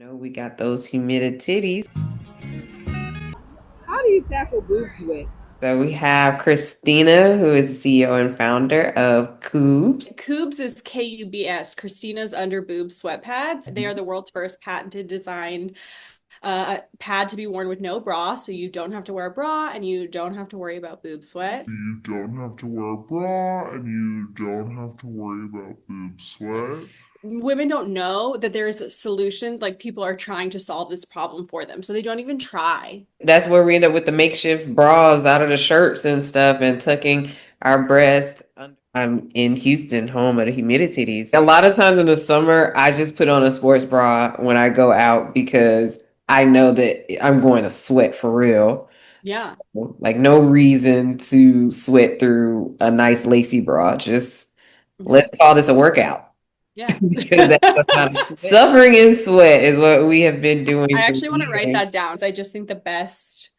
We got those humidititties. How do you tackle boob sweat? So we have Christina, who is the CEO and founder of Kübs. Kübs is Kubs. Christina's under boob sweat pads. They are the world's first patented designed pad to be worn with no bra, so you don't have to wear a bra and you don't have to worry about boob sweat. You don't have to wear a bra and you don't have to worry about boob sweat. Women don't know that there is a solution, like people are trying to solve this problem for them, so they don't even try. That's where we end up with the makeshift bras out of the shirts and stuff and tucking our breasts. I'm in Houston, home of the humidititties. A lot of times in the summer, I just put on a sports bra when I go out because I know that I'm going to sweat for real. Yeah. So, like no reason to sweat through a nice lacy bra. Just Yeah. let's call this a workout. Yeah. Because suffering in sweat is what we have been doing I for actually want to write years. that down. I just think the best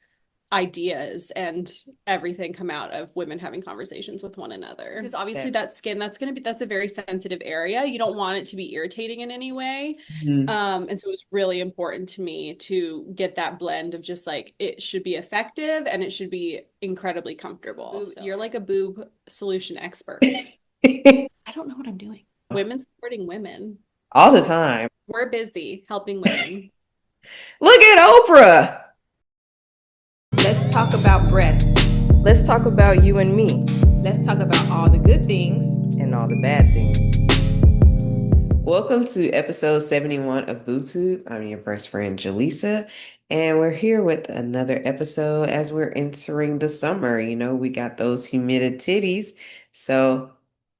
ideas and everything come out of women having conversations with one another. Because obviously that skin, that's a very sensitive area. You don't want it to be irritating in any way. Mhm. And so it's really important to me to get that blend of just like it should be effective and it should be incredibly comfortable. So you're like a boob solution expert. I don't know what I'm doing. Women supporting women. All the time. We're busy helping women. Look at Oprah. Let's talk about breasts. Let's talk about you and me Let's talk about all the good things. and all the bad things. Welcome to episode 71 of BoobTube. I'm your best friend, Jaleesa, and we're here with another episode as we're entering the summer. We got those humidititties. So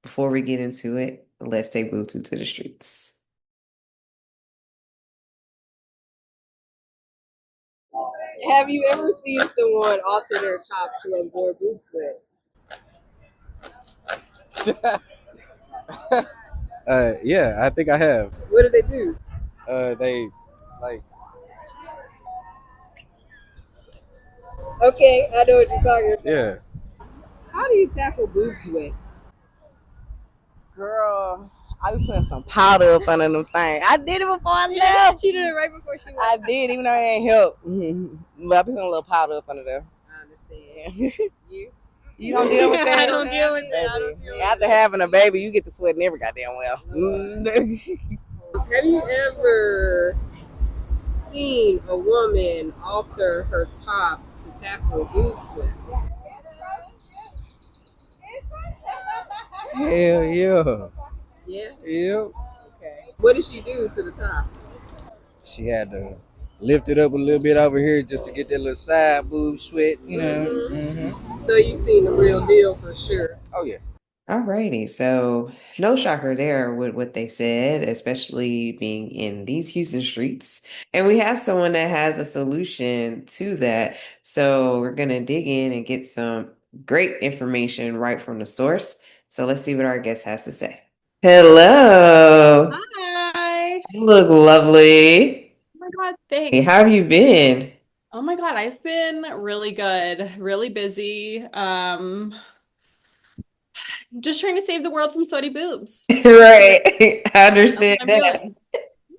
before we get into it, let's take BoobTube to the streets. Have you ever seen someone alter their top to absorb boob sweat? Yeah, I think I have. What do they do? They like Okay, I know what you're talking about. yeah. How do you tackle boob sweat? Girl, I be putting some powder up under them things. I did it before I left. She did it right before she left. I did, even though it ain't help. But I put some little powder up under there. I understand. You? You don't deal with that? I don't deal with that. I don't Baby, deal with after that. having a baby, you get to sweating every goddamn well. Have you ever seen a woman alter her top to tackle boob sweat? Hell yeah. Yeah? Yep. Okay. What did she do to the top? She had to lift it up a little bit over here just to get that little side boob sweat, you know. Mhm. So you've seen the real deal for sure. Oh yeah. Alrighty, so no shocker there with what they said, especially being in these Houston streets. And we have someone that has a solution to that. So we're gonna dig in and get some great information right from the source. So let's see what our guest has to say. Hello. Hi. You look lovely. Oh my God, Hey, thanks. how have you been? Oh my God, I've been really good, really busy. Just trying to save the world from sweaty boobs. Right. I That's understand what I'm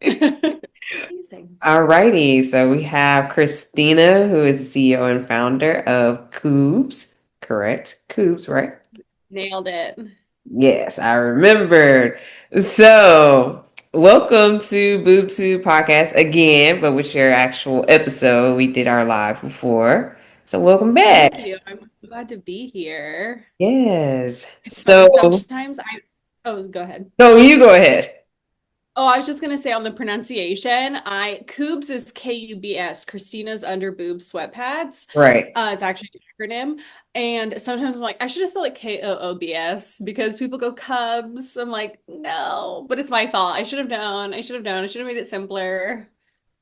that. doing. Amazing. Alrighty, so we have Christina, who is the CEO and founder of Kübs, correct? Kübs, right? Nailed it. Yes, I remembered. So, welcome to BoobTube Podcast again, but with your actual episode. We did our live before. So, welcome back. Thank you. I'm so glad to be here. Yes. It's So, funny, sometimes oh, go ahead. no, you go ahead. Oh, I was just gonna say on the pronunciation, Kübs is Kubs. Christina's under boob sweat pads. Right. It's actually an acronym. And sometimes I'm like, I should just spell it Koobs because people go Cubs. I'm like, no, but it's my fault. I should have known. I should have known. I should have made it simpler.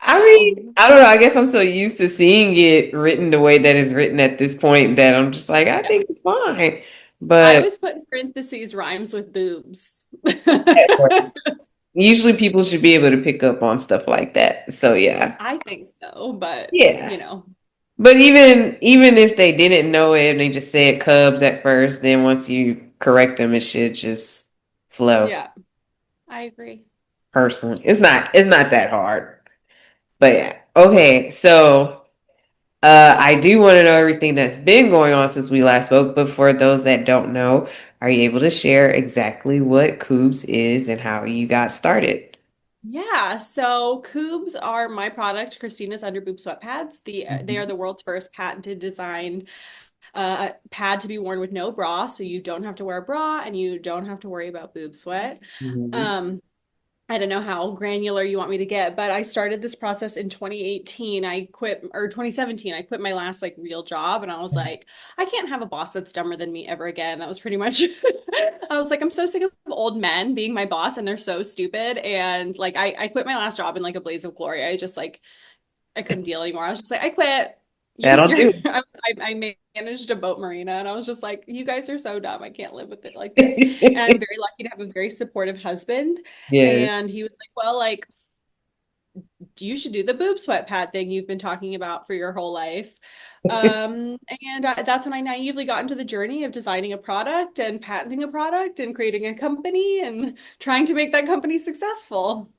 I mean, I don't know. I guess I'm so used to seeing it written the way that it's written at this point that I'm just like, I think it's fine. I But always put in parentheses rhymes with boobs. usually people should be able to pick up on stuff like that. So yeah. I think so, but Yeah. you know, But even if they didn't know it and they just said Cubs at first, then once you correct them, it should just flow. yeah, I agree. Personally, it's not that hard. But yeah. Okay, so I do want to know everything that's been going on since we last spoke, but for those that don't know, are you able to share exactly what Kübs is and how you got started? Yeah, so Kübs are my product, Christina's Underboob Sweat Pads. They are Mhm. the world's first patented designed pad to be worn with no bra, so you don't have to wear a bra and you don't have to worry about boob sweat. Mhm. Um, I don't know how granular you want me to get, but I started this process in 2018. I quit, or 2017. I quit my last like real job and I was like, I can't have a boss that's dumber than me ever again. That was pretty much I was like, I'm so sick of old men being my boss and they're so stupid. And like I quit my last job in like a blaze of glory. I just like I couldn't deal anymore. I was just like, I quit. That'll You're do. I managed a boat marina and I was just like, you guys are so dumb. I can't live with it like this. And I'm very lucky to have a very supportive husband. Yes. And he was like, well, like, you should do the boob sweat pad thing you've been talking about for your whole life. And that's when I naively got into the journey of designing a product and patenting a product and creating a company and trying to make that company successful.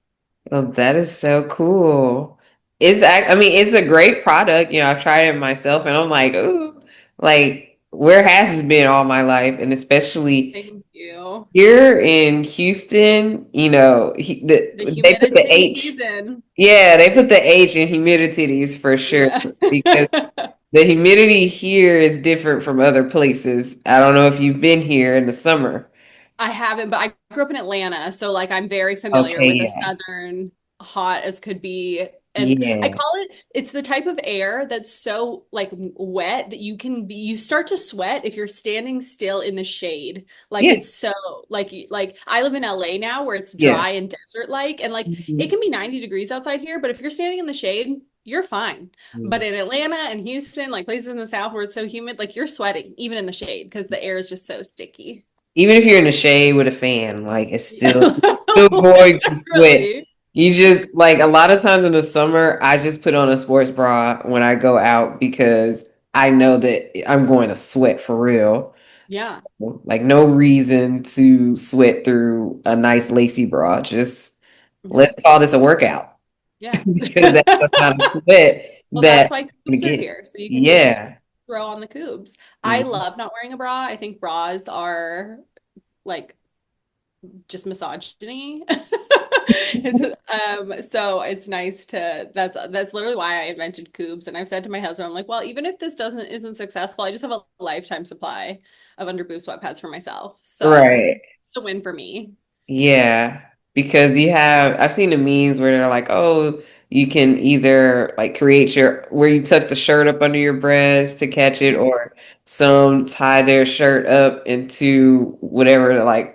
Oh, that is so cool. I mean, it's a great product. You know, I've tried it myself and I'm like, ooh, like where has it been all my life? And especially Thank you. here in Houston, you know, The they put the humidity H. season. Yeah, they put the H in humidititties for sure Yeah. because the humidity here is different from other places. I don't know if you've been here in the summer. I haven't, but I grew up in Atlanta, so like I'm very familiar Okay, with a yeah. southern hot as could be. And I Yeah. call it's the type of air that's so like wet that you start to sweat if you're standing still in the shade. Like Yeah. it's so like I live in LA now where it's Yeah. dry and desert like and like it Mhm. can be 90 degrees outside here, but if you're standing in the shade, you're fine. But Yeah. in Atlanta and Houston, like places in the South where it's so humid, like you're sweating even in the shade because the air is just so sticky. Even if you're in the shade with a fan, like it's still going to sweat. Literally. You just like a lot of times in the summer, I just put on a sports bra when I go out because I know that I'm going to sweat for real. Yeah. So, like no reason to sweat through a nice lacy bra. Just Yeah. let's call this a workout Yeah. because that's the kind of sweat Well, that's that why I'm gonna Kübs are get. here. So you can just Yeah. throw on the Kübs. I Mhm. love not wearing a bra. I think bras are like just misogyny. It's so it's nice to that's literally why I invented Kübs. And I've said to my husband, I'm like, well, even if this doesn't isn't successful, I just have a lifetime supply of under boob sweat pads for myself. So Right. it's a win for me. Yeah, because I've seen the memes where they're like, oh, you can either like create where you tuck the shirt up under your breast to catch it, Mhm. or some tie their shirt up into whatever, like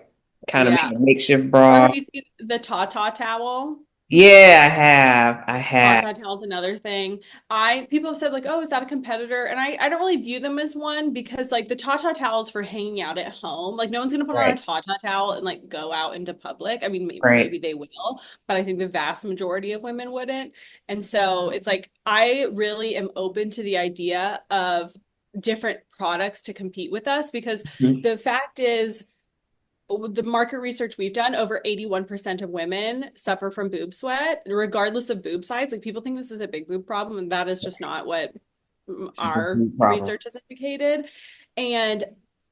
kind of Yeah. make a makeshift Or bra. have you seen the Tata towel? Yeah, I have. I have. Tata towel is another thing. People have said like, oh, is that a competitor? And I don't really view them as one because like the Tata towel is for hanging out at home. Like no one's gonna put on a Right, Tata towel and like go out into public. I mean, right. maybe they will, but I think the vast majority of women wouldn't. And so it's like I really am open to the idea of different products to compete with us because Mhm. the fact is the market research we've done, over 81% of women suffer from boob sweat, regardless of boob size. Like people think this is a big boob problem, and that is just not what Just a our food problem. research has indicated. And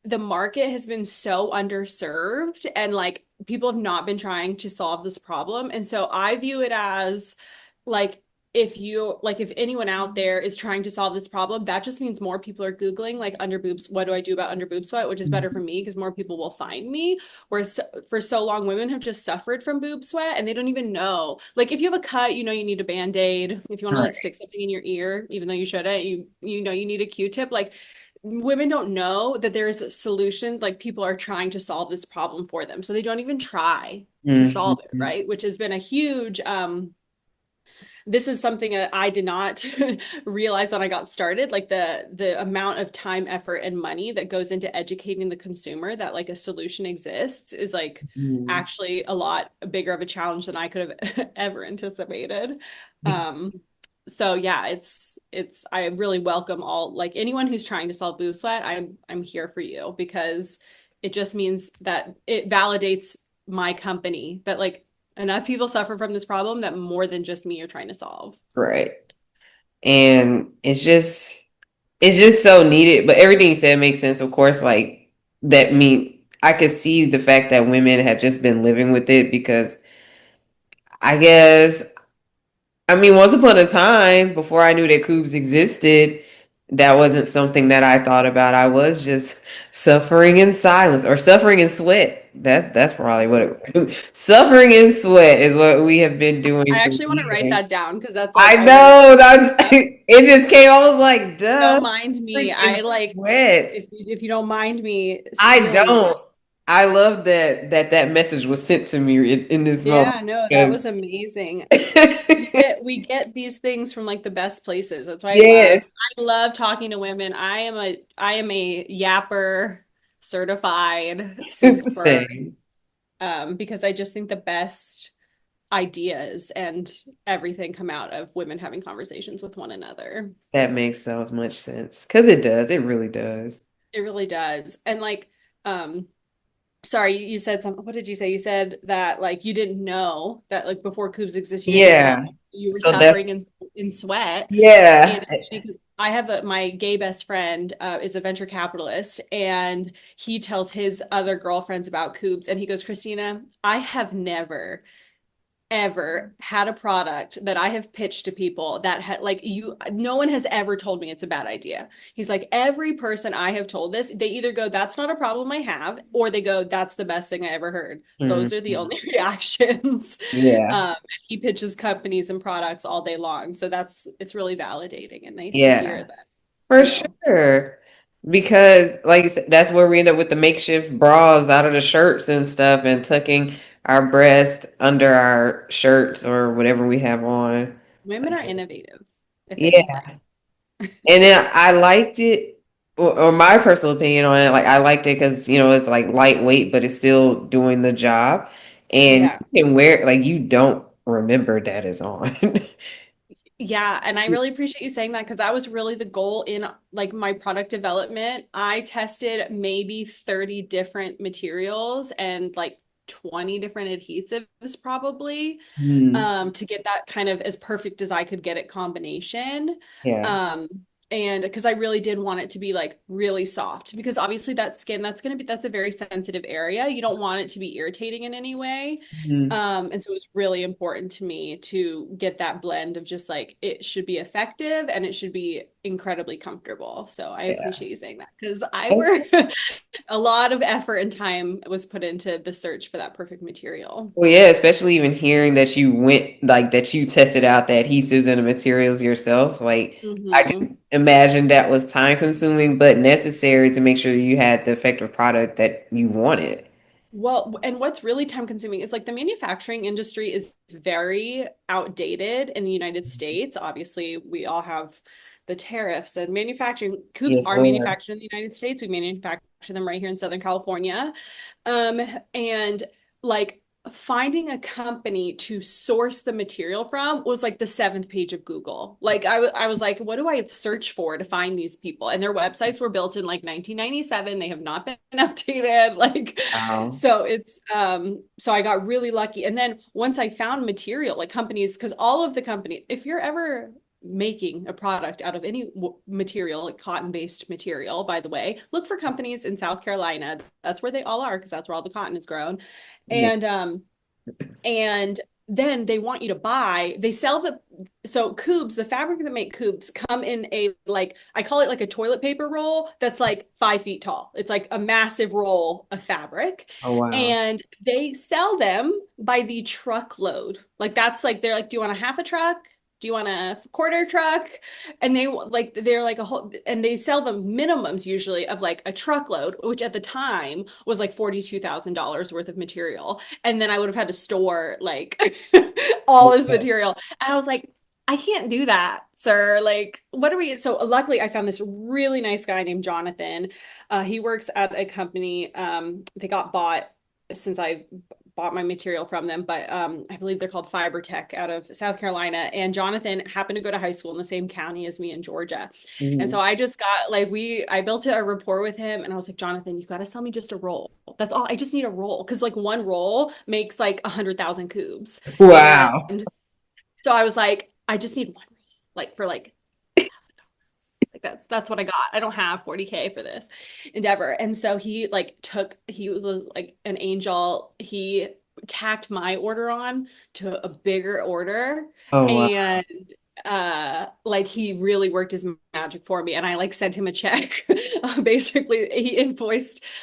the market has been so underserved, and like people have not been trying to solve this problem. And so I view it as like if anyone out there is trying to solve this problem, that just means more people are googling like under boobs, what do I do about under boob sweat, which is better for me because more people will find me. Whereas for so long women have just suffered from boob sweat and they don't even know, like if you have a cut, you know you need a band-aid. If you want to like Right. stick something in your ear, even though you shouldn't, you know you need a Q-tip. Like women don't know that there is a solution, like people are trying to solve this problem for them, so they don't even try to solve it, Mhm. right? Which has been a huge this is something that I did not realize when I got started, like the amount of time, effort, and money that goes into educating the consumer that like a solution exists is like Mhm. actually a lot bigger of a challenge than I could have ever anticipated. Um, so yeah, it's I really welcome all like anyone who's trying to solve boob sweat. I'm here for you because it just means that it validates my company that like Enough people suffer from this problem that more than just me are trying to solve. Right. And it's just so needed. But everything you said makes sense, of course, like that mean I could see the fact that women have just been living with it because I guess I mean, once upon a time, before I knew that Kübs existed, that wasn't something that I thought about. I was just suffering in silence or suffering in sweat. That's probably what suffering in sweat is what we have been doing I for actually want to write years. that down because that's like I I really know that's it just came. I was like, duh, don't mind me. freaking I like sweat. if you don't mind me I stealing that. don't. I love that message was sent to me in this moment. Yeah, no, that 'Cause- was amazing. We get these things from like the best places. That's why yes, I love talking to women. I am a yapper certified since birth. same. Because I just think the best ideas and everything come out of women having conversations with one another. That makes so much sense. Because it does. It really does. It really does. And like, um, sorry, you said something. What did you say? You said that like you didn't know that like before Coops existed, you didn't know Yeah. you were So suffering that's, in sweat. And yeah. it's funny 'cause I have my gay best friend is a venture capitalist, and he tells his other girlfriends about Coops, and he goes, Christina, I have never ever had a product that I have pitched to people that had like you no one has ever told me it's a bad idea. He's like every person I have told this, they either go that's not a problem I have or they go that's the best thing I ever heard. Those are the Mhm. only reactions. Yeah. He pitches companies and products all day long. So it's really validating and nice to hear Yeah. that, For you know. sure. Because, like you said, that's where we end up with the makeshift bras out of the shirts and stuff and tucking our breast under our shirts or whatever we have on. Women are innovative, if Yeah. anything. And then I liked it, or my personal opinion on it, like I liked it because, it's like lightweight, but it's still doing the job. And Yeah. you can wear it like you don't remember that is on. Yeah, and I really appreciate you saying that because that was really the goal in like my product development. I tested maybe 30 different materials and like 20 different adhesives probably Hmm. to get that kind of as perfect as I could get it combination. Yeah. Um, and because I really did want it to be like really soft because obviously that skin that's a very sensitive area. You don't want it to be irritating in any way. Hmm. And so it was really important to me to get that blend of just like it should be effective and it should be incredibly comfortable. So I Yeah. appreciate you saying that because I work a lot of effort and time was put into the search for that perfect material. Well, yeah, especially even hearing that you went like that you tested out the adhesives and the materials yourself. Like I Hmm. can imagine that was time consuming but necessary to make sure you had the effective product that you wanted. Well, and what's really time consuming is like the manufacturing industry is very outdated in the United States. Obviously, we all have the tariffs and manufacturing. Coops Yes, are Lord. manufactured in the United States. We manufacture them right here in Southern California. And like finding a company to source the material from was like the seventh page of Google. Like I was like, what do I search for to find these people? And their websites were built in like 1997. They have not been updated. Like, Wow. so so I got really lucky. And then once I found material, like companies, because all of the company, if you're ever making a product out of any material, like cotton-based material, by the way, look for companies in South Carolina. That's where they all are because that's where all the cotton is grown. Yeah. And then they want you to buy, they sell so Kübs, the fabric that make Kübs come in a like, I call it like a toilet paper roll that's like 5 feet tall. It's like a massive roll of fabric. Oh, wow. And they sell them by the truckload. Like that's like, they're like, do you want a half a truck? Do you want a quarter truck? And they're like a whole, and they sell them minimums usually of like a truckload, which at the time was like $42,000 worth of material. And then I would have had to store like all this Yeah. material. And I was like, I can't do that, sir. Like, what are we? So luckily I found this really nice guy named Jonathan. He works at a company. They got bought since I bought my material from them, but I believe they're called Fiber Tech out of South Carolina. And Jonathan happened to go to high school in the same county as me in Georgia. And Mhm. so I just got like I built a rapport with him and I was like, Jonathan, you got to sell me just a roll. That's all. I just need a roll because like one roll makes like 100,000 cubes. Wow. And so I was like, I just need one roll, like for like that's what I got. I don't have 40K for this endeavor. And so he was like an angel. He tacked my order on to a bigger order Oh wow. and like he really worked his magic for me and I like sent him a check. Basically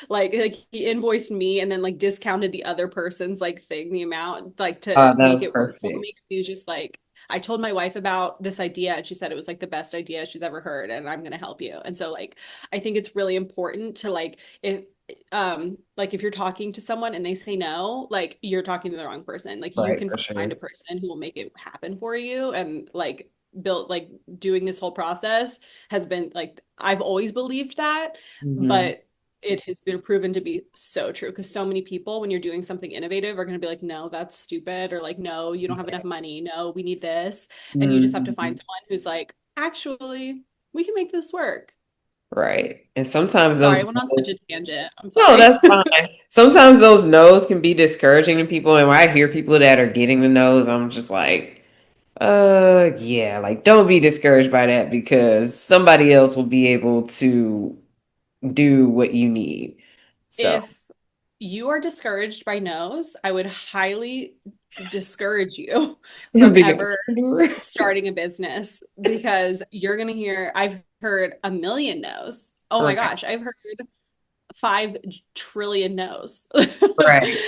like he invoiced me and then like discounted the other person's like thing the amount like to Oh, that make was it work for perfect. me. He was just like I told my wife about this idea and she said it was like the best idea she's ever heard and I'm going to help you. And so like I think it's really important to like if you're talking to someone and they say no, like you're talking to the wrong person. Like you Right, can for find sure. a person who will make it happen for you and like built like doing this whole process has been like I've always believed that, Hmm. but it has been proven to be so true because so many people, when you're doing something innovative, are going to be like, no, that's stupid, or like, no, you don't have enough money. No, we need this. And you just have to find Hmm. someone who's like, actually, we can make this work. Right. And sometimes those Sorry, I went on such no's, a tangent. I'm no, sorry. that's fine. Sometimes those no's can be discouraging to people. And when I hear people that are getting the no's, I'm just like, yeah, like don't be discouraged by that because somebody else will be able to do what you need. So If you are discouraged by no's, I would highly discourage you from big ever entrepreneur. starting a business because you're going to hear, I've heard a million no's. Oh my Right. gosh, I've heard 5 trillion no's. Right.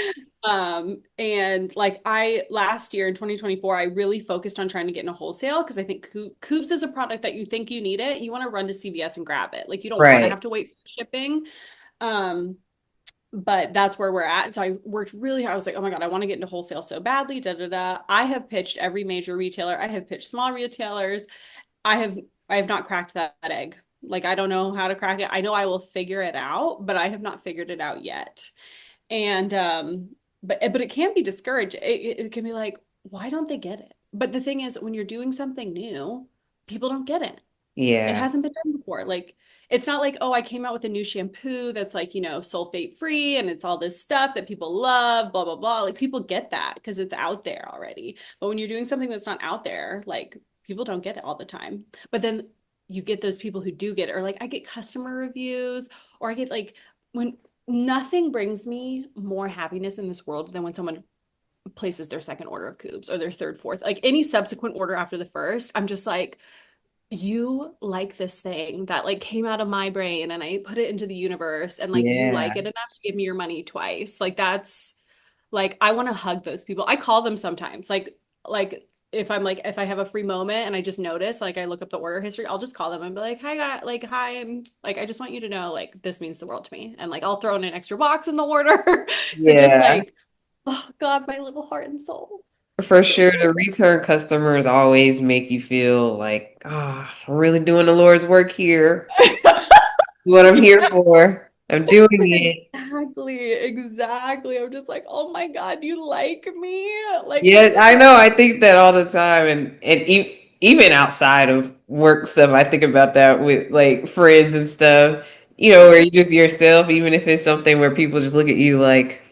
And like I last year in 2024, I really focused on trying to get into wholesale because I think Kübs is a product that you think you need it. You want to run to CVS and grab it. Like you don't want to Right. have to wait for shipping. Um, but that's where we're at. So I worked really hard. I was like, oh my God, I want to get into wholesale so badly. Da da da. I have pitched every major retailer. I have pitched small retailers. I have I have not cracked that egg. Like I don't know how to crack it. I know I will figure it out, but I have not figured it out yet. And but it can be discouraging. It can be like, why don't they get it? But the thing is, when you're doing something new, people don't get it. It Yeah. hasn't been done before. Like, it's not like, oh, I came out with a new shampoo that's like, sulfate free and it's all this stuff that people love, blah, blah, blah. Like, people get that because it's out there already. But when you're doing something that's not out there, like, people don't get it all the time. But then you get those people who do get it, or like, I get customer reviews, or I get like, when nothing brings me more happiness in this world than when someone places their second order of Coops or their third, fourth, like any subsequent order after the first, I'm just like, you like this thing that like came out of my brain and I put it into the universe and like you Yeah. like it enough to give me your money twice. Like that's like I want to hug those people. I call them sometimes. Like if I have a free moment and I just notice, like I look up the order history, I'll just call them and be like, "Hi, guy, like hi, I'm like I just want you to know like this means the world to me." And like I'll throw in an extra box in the order. So just Yeah. like, oh God, my little heart and soul For feels sure, so the return customers always make you feel like, ah, I'm really doing the Lord's work here. good. What I'm here Yeah. for. I'm doing it. Exactly, exactly. I'm just like, oh my God, you like me? Like, Yeah, this is I so know. I think that all the time, and even outside of work stuff, I think about that with like friends and stuff. Where you just yourself, even if it's something where people just look at you like,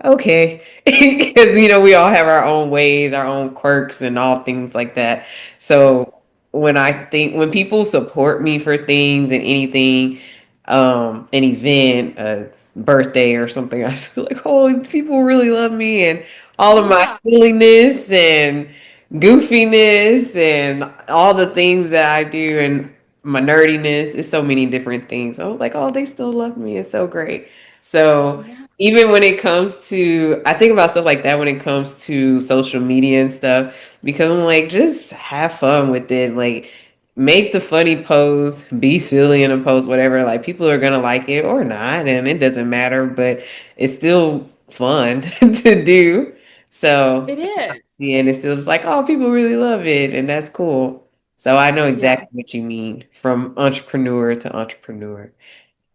okay, because we all have our own ways, our own quirks, and all things like that. So when people support me for things and anything, an event, a birthday or something, I just feel like, oh, people really love me and all of my yeah, silliness and goofiness and all the things that I do and my nerdiness. It's so many different things. I was like, oh, they still love me. It's so great. So yeah, even when it comes to, I think about stuff like that when it comes to social media and stuff, because I'm like, just have fun with it. Like, make the funny post, be silly in a post, whatever. Like, people are gonna like it or not, and it doesn't matter, but it's still fun to do. So, it is. yeah, and it's still just like, oh, people really love it, and that's cool. So I know Yeah, exactly what you mean from entrepreneur to entrepreneur.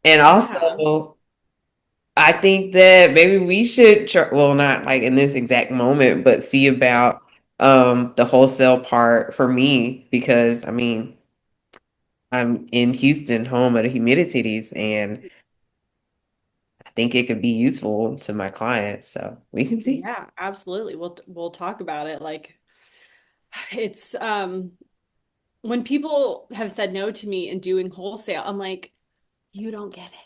And yeah. also, I think that maybe we should try, well, not like in this exact moment, but see about the wholesale part for me because I mean, I'm in Houston, home of the humidititties, and I think it could be useful to my clients. So we can see. Yeah, absolutely. We'll talk about it. Like it's when people have said no to me in doing wholesale, I'm like, you don't get it.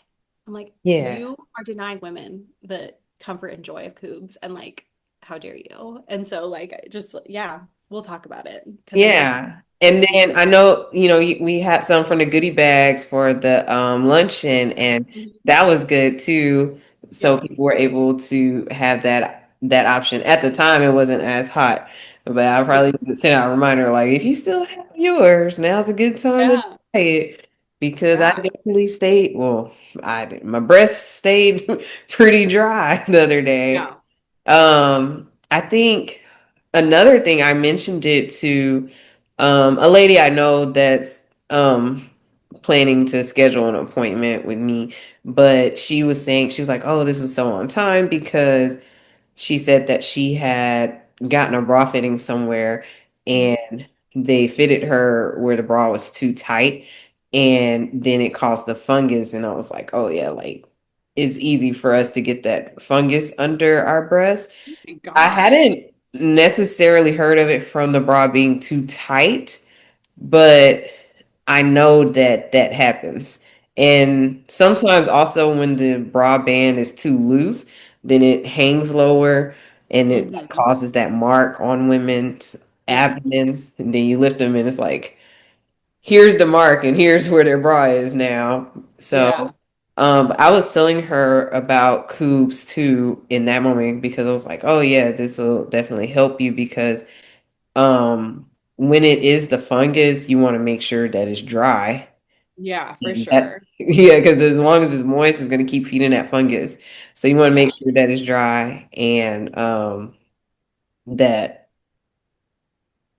I'm like, Yeah. you are denying women the comfort and joy of Kübs, and like, how dare you? And so, like, just yeah, we'll talk about it because I'm like, Yeah. And then I know, we had some from the goodie bags for the luncheon, and mhm, that was good too. So yep, people were able to have that option. At the time, it wasn't as hot, but I yeah, probably sent out a reminder like, if you still have yours, now's a good time to yeah, try it. Because I yeah, definitely stayed, well, I did, my breast stayed pretty dry the other day. yeah, I think another thing, I mentioned it to a lady I know that's planning to schedule an appointment with me, but she was like, "Oh, this was so on time," because she said that she had gotten a bra fitting somewhere mhm, and they fitted her where the bra was too tight, and then it caused the fungus. And I was like, "Oh yeah, like it's easy for us to get that fungus under our breast." oh my I God. hadn't necessarily heard of it from the bra being too tight, but I know that that happens. And sometimes also when the bra band is too loose, then it hangs lower and it like, Hmm. causes that mark on women's Yep. abdomens. And then you lift them and it's like, here's the mark and here's where their bra is now. Yeah. So I was telling her about Kübs too in that moment because I was like, oh yeah, this will definitely help you because when it is the fungus, you want to make sure that it's dry. Yeah, for And that's sure. yeah, because as long as it's moist, it's going to keep feeding that fungus. So you want to make Yeah. sure that it's dry and that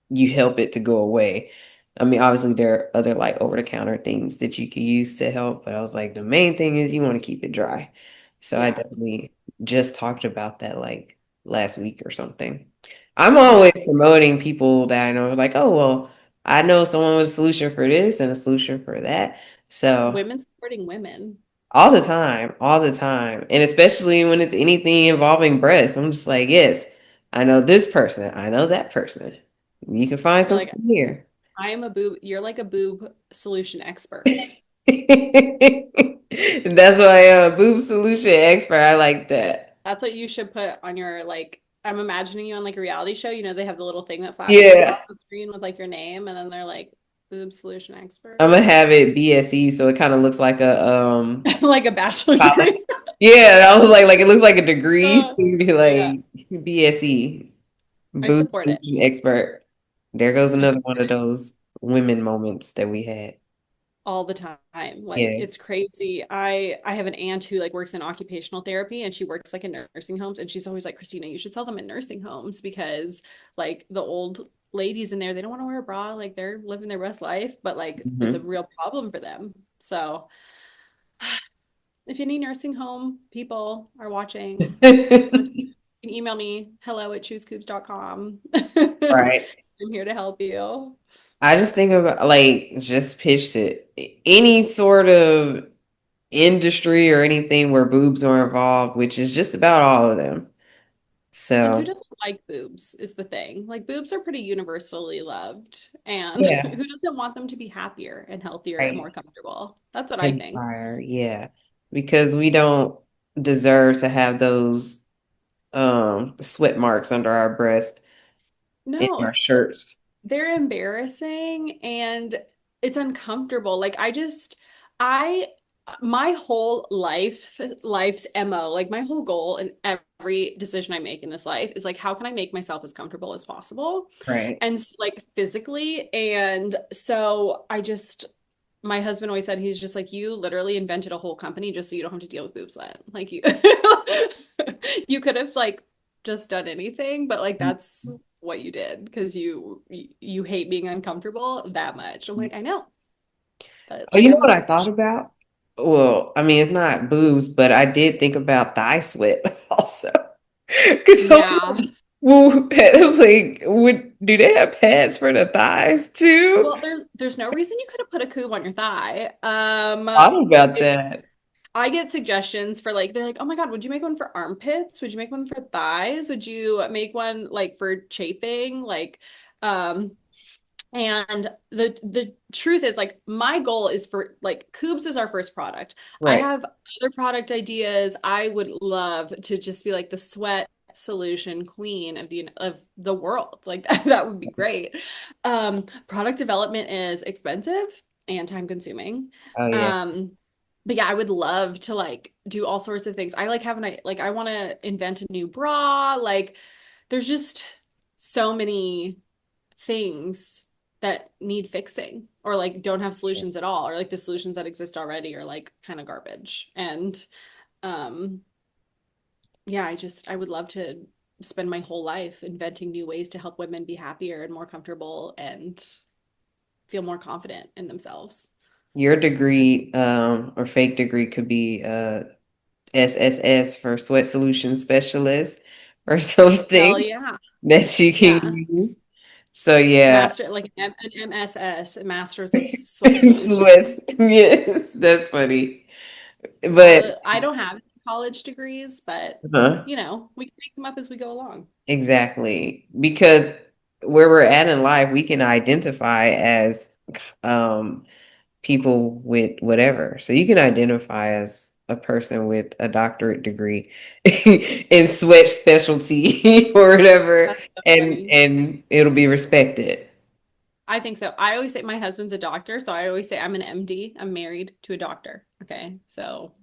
you help it to go away. I mean, obviously there are other like over the counter things that you can use to help, but I was like, the main thing is you want to keep it dry. So I Yeah. definitely just talked about that like last week or something. I'm Yeah. always promoting people that I know, like, oh, well, I know someone with a solution for this and a solution for that. So Women supporting women. all the time, all the time. And especially when it's anything involving breasts, I'm just like, yes, I know this person, I know that person. You can find You're like, something here. I am a boob. You're like a boob solution expert. That's why I'm a boob solution expert. I like that. That's what you should put on your like. I'm imagining you on like a reality show. You know, they have the little thing that flashes Yeah. across the screen with like your name, and then they're like boob solution expert, I'm gonna have it BSE so it kind of looks like a like a bachelor's college. degree. Yeah, I was like it looks like a degree. Uh, Be yeah, like BSE, I boob support it. solution expert. There goes I another one support of it those women moments that we had. all the time. Like Yes. it's crazy. I have an aunt who like works in occupational therapy and she works like in nursing homes and she's always like, Christina, you should sell them in nursing homes because like the old ladies in there, they don't want to wear a bra, like they're living their best life, but like it's a Mhm. real problem for them. So if any nursing home people are watching, you can email me hello@choosecoops.com. Right. I'm here to help you. I just think about like just pitched it. Any sort of industry or anything where boobs are involved, which is just about all of them. And who So doesn't like boobs is the thing. Like boobs are pretty universally loved. And yeah, who doesn't want them to be happier and healthier and more right. comfortable? That's what I And think. fire, yeah. Because we don't deserve to have those sweat marks under our breast in No, our shirts. they're embarrassing and it's uncomfortable. Like I my whole life's MO, like my whole goal in every decision I make in this life is like how can I make myself as comfortable as possible? Right. And like physically. And so I just my husband always said he's just like you literally invented a whole company just so you don't have to deal with boob sweat. Like you you could have like just done anything, but like that's what you did because you hate being uncomfortable that much. I'm like, I know. But Oh, like you know I'm a what I thought solution. about? Well, I mean, it's not boobs, but I did think about thigh sweat also. Because I was Yeah. like, well, I was like, do they have pads for the thighs too? Well, there's no reason you could have put a coob on your thigh. Thought about It, that. I get suggestions for like they're like, "Oh my God, would you make one for armpits? Would you make one for thighs? Would you make one like for chafing?" Like um and the truth is like my goal is for like Kübs is our first product. I Right. have other product ideas. I would love to just be like the sweat solution queen of the world. Like that would be great. Product development is expensive and time consuming. Oh yeah. Um, but yeah, I would love to like do all sorts of things. I like having a like I want to invent a new bra. Like there's just so many things that need fixing or like don't have solutions at all or like the solutions that exist already are like kind of garbage. And um yeah, I would love to spend my whole life inventing new ways to help women be happier and more comfortable and feel more confident in themselves. Your degree, or fake degree could be SSS for sweat solution specialist or Hell something yeah. that you can Yeah. use. So yeah. Master like an MSS, Masters of Sweat Solutions. Sweat. Yes, that's funny. But I don't have college degrees, but huh, you know, we can make them up as we go along. exactly. Because where we're at in life, we can identify as um people with whatever. So you can identify as a person with a doctorate degree in sweat specialty or whatever, That's so and funny. it'll be respected. I think so. I always say my husband's a doctor, so I always say I'm an MD. I'm married to a doctor. Okay. So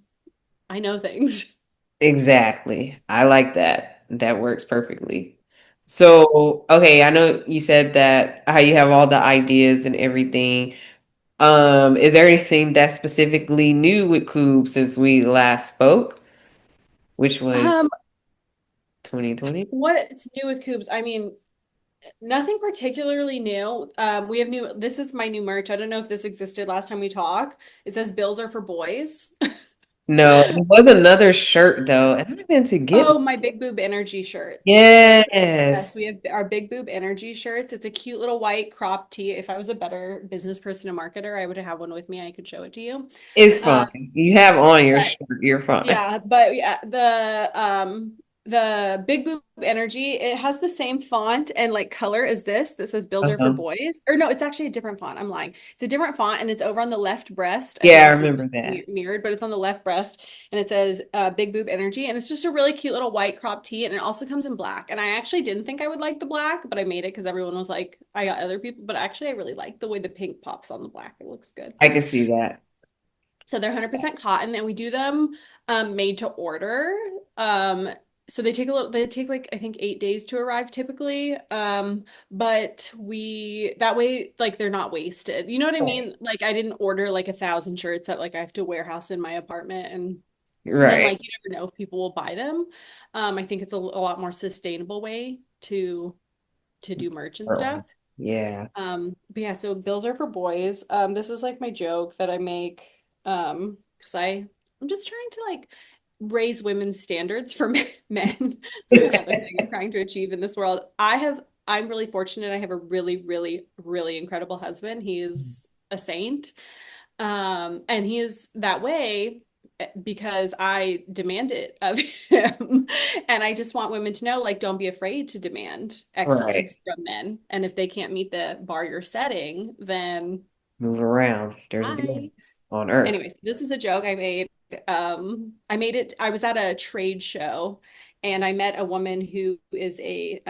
I know things. Exactly. I like that. That works perfectly. So, okay, I know you said that how you have all the ideas and everything. Is there anything that's specifically new with Coob since we last spoke, which was Um, 2020? what's new with Kübs? I mean, nothing particularly new. We have new, this is my new merch. I don't know if this existed last time we talked. It says bills are for boys. No, it was another shirt though, and I meant to get. Oh, my big boob energy shirts. That's yes, Yes, we have our big boob energy shirts. It's a cute little white crop tee. If I was a better business person and marketer, I would have one with me. I could show it to you. it's Um, fine. You have on your but shirt. You're fine. yeah, but yeah, the Big Boob Energy, it has the same font and like color as this that says bills are for Uh-huh. boys. Or no, it's actually a different font. I'm lying. It's a different font and it's over on the left breast. I think Yeah, I this is remember that. mirrored, but it's on the left breast and it says Big Boob Energy and it's just a really cute little white crop tee and it also comes in black. And I actually didn't think I would like the black, but I made it because everyone was like, I got other people, but actually I really like the way the pink pops on the black. It looks good. I can see that. So they're 100% cotton and we do them made to order. Um, so they take like I think 8 days to arrive typically. But we that way like they're not wasted. You know what I Right. mean? Like I didn't order like 1,000 shirts that like I have to warehouse in my apartment and then Right. like you never know if people will buy them. I think it's a lot more sustainable way to do merch and stuff. Yeah. But yeah, so bills are for boys. This is like my joke that I make, because I'm just trying to like raise women's standards for men. This is another thing I'm trying to achieve in this world. I'm really fortunate. I have a really, really, really incredible husband. He is a saint. And he is that way because I demand it of him. And I just want women to know, like, don't be afraid to demand Right. excellence from men. And if they can't meet the bar you're setting, then Move around. There's bye. grace on earth. Anyways, this is a joke I made. I made it, I was at a trade show and I met a woman who is a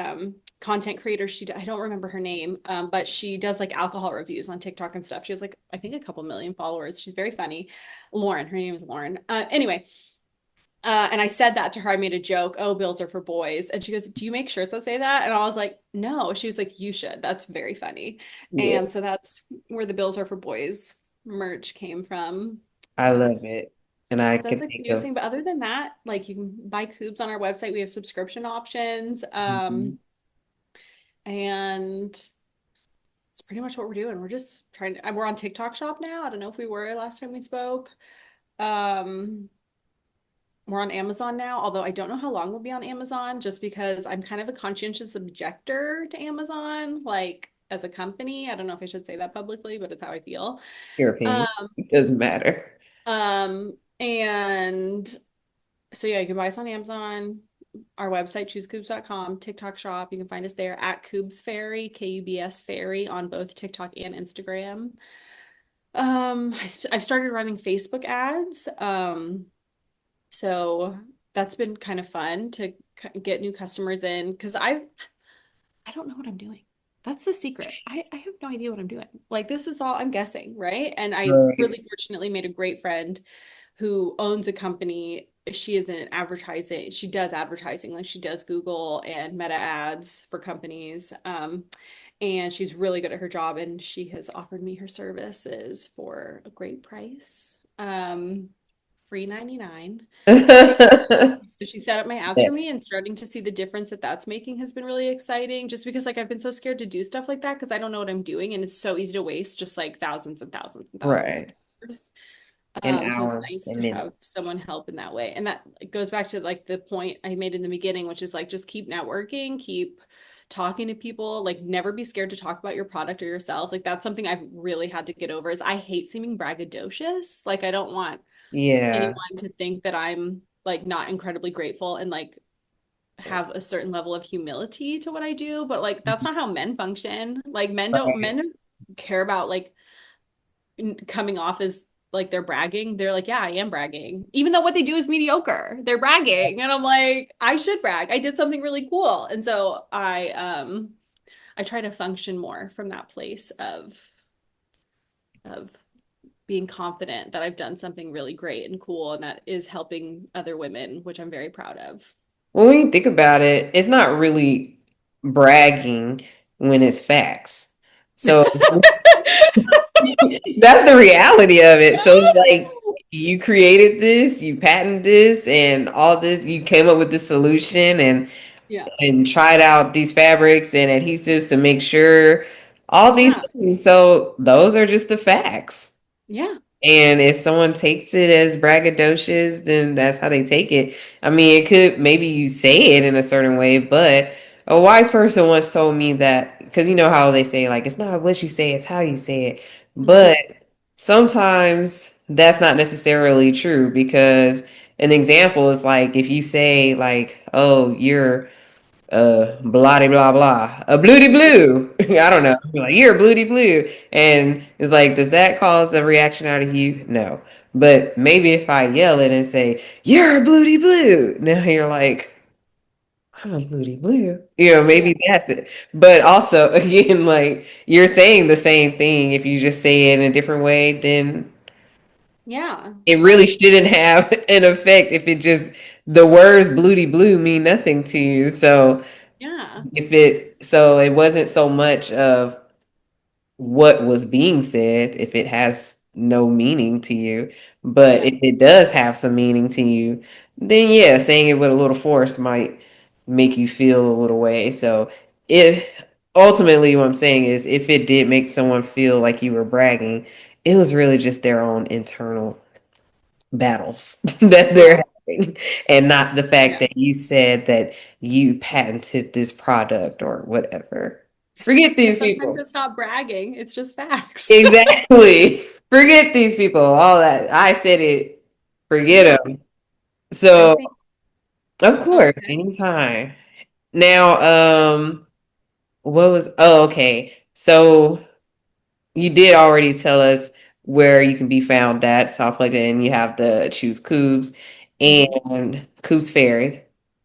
content creator. I don't remember her name, but she does like alcohol reviews on TikTok and stuff. She has like, I think a couple million followers. She's very funny. Lauren, her name is Lauren. Anyway, and I said that to her. I made a joke. Oh, bills are for boys. And she goes, do you make shirts that say that? And I was like, no. She was like, you should. That's very funny. Yeah, And so that's where the bills are for boys merch came from. I love it. And I So that's can like the think newest of thing. But other than that, like you can buy Kübs on our website. We have subscription options. mhm. And it's pretty much what we're doing. We're just trying to, we're on TikTok shop now. I don't know if we were last time we spoke. Um, we're on Amazon now, although I don't know how long we'll be on Amazon just because I'm kind of a conscientious objector to Amazon, like as a company. I don't know if I should say that publicly, but it's how I feel. Your opinion. Um, It doesn't matter. And so yeah, you can buy us on Amazon, our website, choosecubs.com, TikTok shop. You can find us there at Kübs Fairy, Kubs Fairy on both TikTok and Instagram. I've started running Facebook ads. So that's been kind of fun to get new customers in because I don't know what I'm doing. That's the secret. I have no idea what I'm doing. Like this is all I'm guessing, right? And I Right. really fortunately made a great friend who owns a company. She is in advertising. She does advertising, like she does Google and Meta ads for companies. And she's really good at her job, and she has offered me her services for a great price. Free 99. So she set up my ads for Yes. me, and starting to see the difference that that's making has been really exciting. Just because like I've been so scared to do stuff like that because I don't know what I'm doing, and it's so easy to waste just like thousands and thousands and thousands of Right. dollars. And So it's hours nice and to minutes. have someone help in that way. And that goes back to like the point I made in the beginning, which is like just keep networking, keep talking to people, like never be scared to talk about your product or yourself. Like that's something I've really had to get over is I hate seeming braggadocious. Like I don't want Yeah. anyone to think that I'm like not incredibly grateful and like have a certain level of humility to what I do, but like that's not how men function. Like Right. men don't care about like coming off as like they're bragging. They're like, yeah, I am bragging. Even though what they do is mediocre. They're bragging. And I'm like, I should brag. I did something really cool. And so I try to function more from that place of being confident that I've done something really great and cool and that is helping other women, which I'm very proud of. Well, when you think about it, it's not really bragging when it's facts. So that's the reality of it. So it's like you created this, you patented this, and all this. You came up with this solution Yeah. and tried out these fabrics and adhesives to make sure all these Yeah. things. So those are just the facts. Yeah. And if someone takes it as braggadocious, then that's how they take it. I mean, it could maybe you say it in a certain way, but a wise person once told me that because you know how they say, like, it's not what you say, it's how you say it. But Hmm. sometimes that's not necessarily true because an example is like if you say, like, oh, you're blah de blah blah, a bloody blue. I don't know. Yeah. Like you're a bloody blue, and it's like, does that cause a reaction out of you? No, but maybe if I yell it and say you're a bloody blue, now you're like, I'm a bloody blue. You know, Yeah. maybe that's it. But also, again, like you're saying the same thing. If you just say it in a different way, then Yeah. it really Like, shouldn't have an effect. If it just the words bloody blue mean nothing to you, so yeah. if it so it wasn't so much of what was being said if it has no meaning to you, but Yeah. if it does have some meaning to you, then yeah, saying it with a little force might make you feel a little way. So if ultimately what I'm saying is if it did make someone feel like you were bragging, it was really just their own internal battles that they're Yeah. having, and not the fact Yeah. that you said that you patented this product or whatever. Forget Yeah. these Sometimes people. it's not bragging, it's just facts. Exactly. Forget these people. All that. I said it. Yeah. Forget them. I So, think, of oh, course, okay. anytime. Now, what was, oh, okay. So you did already tell us where you can be found at. So I'll plug it in. You have the Choose Cubes Hmm. and Cubes Ferry.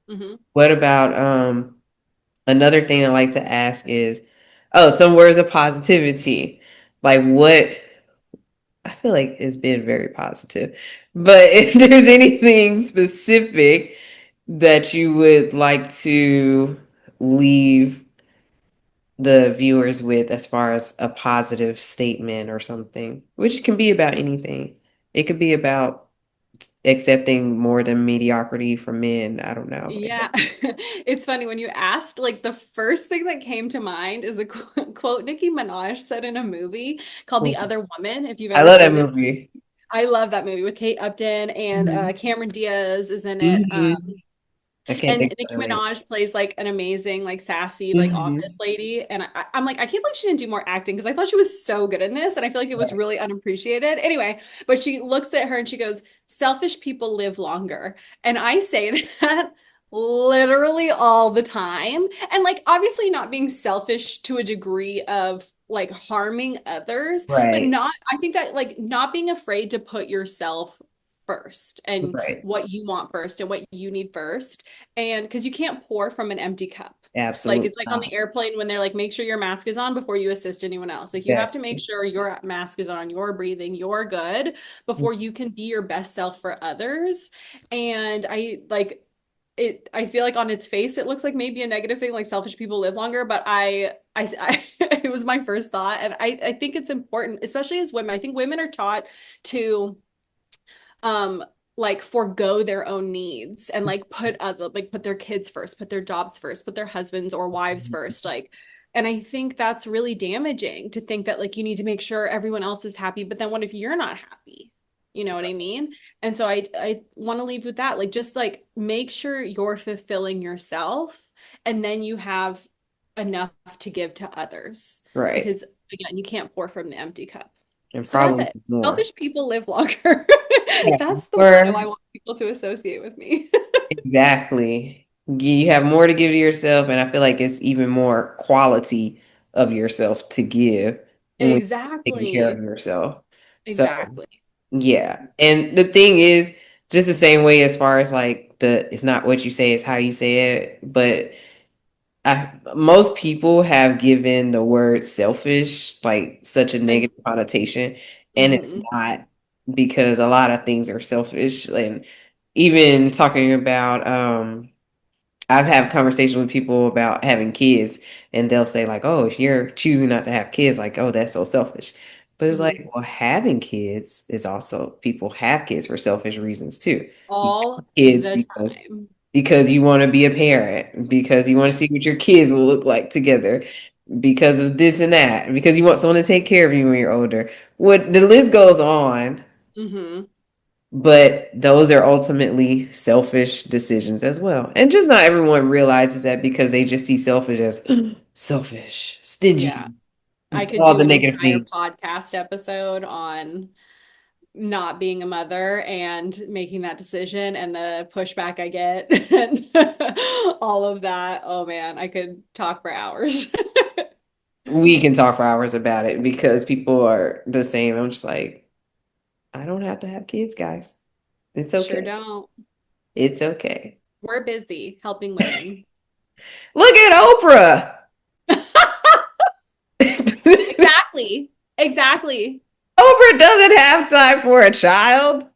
Hmm. What about another thing I like to ask is, oh, some words of positivity. Like what I feel like it's been very positive. But if there's anything specific that you would like to leave the viewers with as far as a positive statement or something, which can be about anything. It could be about accepting more than mediocrity from men. I don't know. It Yeah. doesn't. It's funny when you asked, like the first thing that came to mind is a quote Nicki Minaj said in a movie called The Other Woman, if you've I ever love that seen it. movie. I love that movie with Kate Upton and Hmm. Cameron Diaz is in it. Hmm. I can't And think Nicki of it. Minaj plays like an amazing, like sassy, like office Mhm. lady. And I'm like, I can't believe she didn't do more acting because I thought she was so good in this. And I feel like it was really unappreciated. Anyway, but she looks at her and she goes, selfish people live longer. And I say that literally all the time. And like, obviously, not being selfish to a degree of like harming others, but Right, not, I think that like not being afraid to put yourself first and right. what you want first and what you need first. And because you can't pour from an empty cup. Like Absolutely it's like on the not. airplane when they're like, make sure your mask is on before you assist anyone else. Like you have to make Exactly. sure your mask is on, you're breathing, you're good before you can be your best self for others. And I like it, I feel like on its face it looks like maybe a negative thing, like selfish people live longer, but I it was my first thought. And I think it's important, especially as women. I think women are taught to um like forego their own needs and like put their kids first, put their jobs first, put their husbands or wives first, like, and I think that's really damaging to think that like you need to make sure everyone else is happy, but then what if you're not happy? You know what I mean? And so I want to leave with that, like just like make sure you're fulfilling yourself and then you have enough to give to others Right. because again, you can't pour from the empty cup. And So that's probably it. more. Selfish people live longer. Yeah. That's the motto I Or want people to associate with me. exactly. You have more to give to yourself, and I feel like it's even more quality of yourself to give when you're taking care of Exactly. yourself. So Exactly. yeah. And the thing is, just the same way as far as like the it's not what you say, it's how you say it. But most people have given the word selfish like such a And negative connotation, and it's hmm not because a lot of things are selfish. And even talking about I've had conversations with people about having kids, and they'll say like, "Oh, if you're choosing not to have kids, like, oh, that's so selfish." But it's hmm like, well, having kids is also people have kids for selfish reasons too. You have all kids the because time. you want to be a parent, because you want to see what your kids will look like together, because of this and that, because you want someone to take care of you when you're older. What the list goes on, Hmm but those are ultimately selfish decisions as well. And just not everyone realizes that because they just see selfish as selfish, Yeah. stingy, I could all do the an negative entire things. podcast episode on not being a mother and making that decision and the pushback I get and all of that. Oh man, I could talk for hours. We can talk for hours about it because people are the same. I'm just like, I don't have to have kids, guys. It's Sure okay. don't. It's okay. We're busy helping women. Look at Oprah. Exactly. Exactly. Oprah doesn't have time for a child.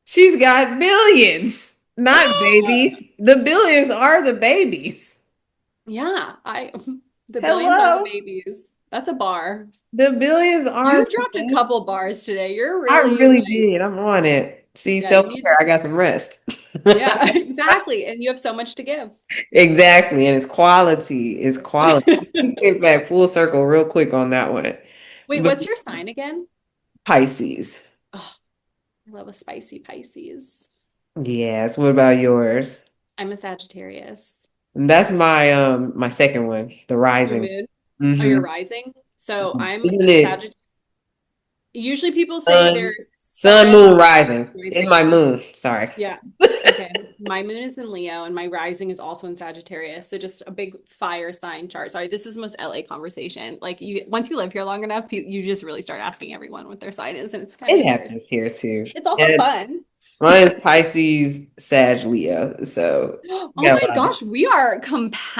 She's got billions, not babies. The billions are the babies. Yeah, I the billions are the Hello. babies. That's a bar. The billions are You the dropped a babies. couple bars today. You're I really really like, did. I'm on it. See, yeah, you self-care. need, I got some rest. yeah, exactly. And you have so much to give. Exactly. And it's quality. It's quality. Get back full circle real quick on that one. Wait, But what's your sign again? Pisces. Oh, I love a spicy Pisces. Yes. What about yours? I'm a Sagittarius. And that's my second one, the Your rising. moon? Oh, Mm-hmm. you're rising. So I'm Isn't a it Sagittarius. Usually people say sun, their sun, sun, moon, rising? It's my rising. moon. Sorry. Yeah. Okay. My moon is in Leo and my rising is also in Sagittarius. So just a big fire sign chart. Sorry, this is the most LA conversation. Like you once you live here long enough, you just really start asking everyone what their sign is and it's kind of It embarrassing. happens here too. It's also And fun. mine is Pisces, Sag, Leo. So Oh we got a my lot of, gosh, we are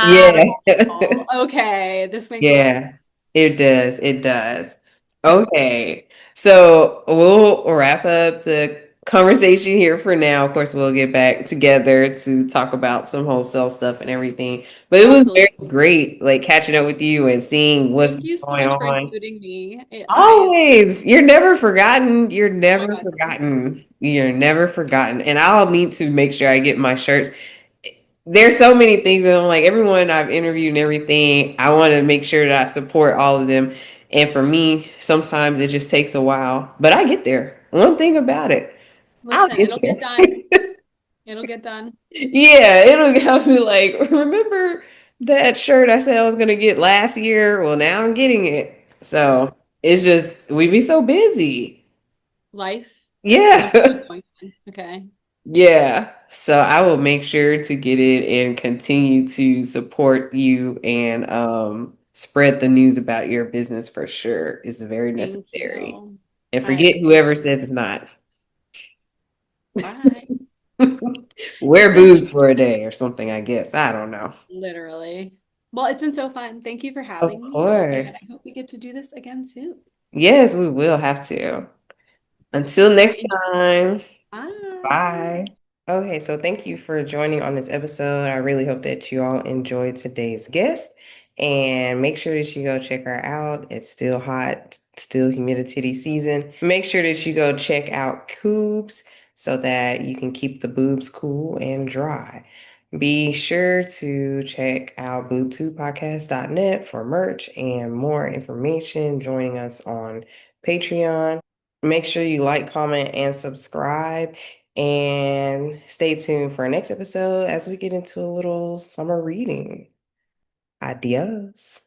yeah. compatible. Okay, this makes a lot of sense. Yeah, it does. It does. Okay. So we'll wrap up the conversation here for now. Of course, we'll get back together to talk about some wholesale stuff and everything. But it was very Absolutely. great, like catching up with you and seeing what's Thank you so going much for on. including me. Always. You're never forgotten. You're Oh my never God. forgotten. You're never forgotten. And I'll need to make sure I get my shirts. There's so many things that I'm like, everyone I've interviewed and everything, I want to make sure that I support all of them. And for me, sometimes it just takes a while, but I get there. One thing about it, I'll Listen, get it'll get done. there. It'll get done. Yeah, I'll be like, remember that shirt I said I was gonna get last year? Well, now I'm getting it. So it's just we be so busy. Life. There's a lot Yeah. going on. Okay. Yeah. So I will make sure to get it and continue to support you and spread the news about your business for sure. It's very Thank necessary. you. And I forget appreciate whoever it. says it's not. Bye. It's Wear been so boobs for a day or something, I guess. I don't know. literally. Well, it's been so fun. Thank you for Of having me, and I course. hope we get to do this again soon. Yes, we will have to. Until All next right. time. Bye. Bye. Okay, so thank you for joining on this episode. I really hope that you all enjoyed today's guest. And make sure that you go check her out. It's still hot, still humidity season. Make sure that you go check out Kübs so that you can keep the boobs cool and dry. Be sure to check out boobtubepodcast.net for merch and more information. Joining us on Patreon. Make sure you like, comment, and subscribe. And stay tuned for our next episode as we get into a little summer reading. Adios.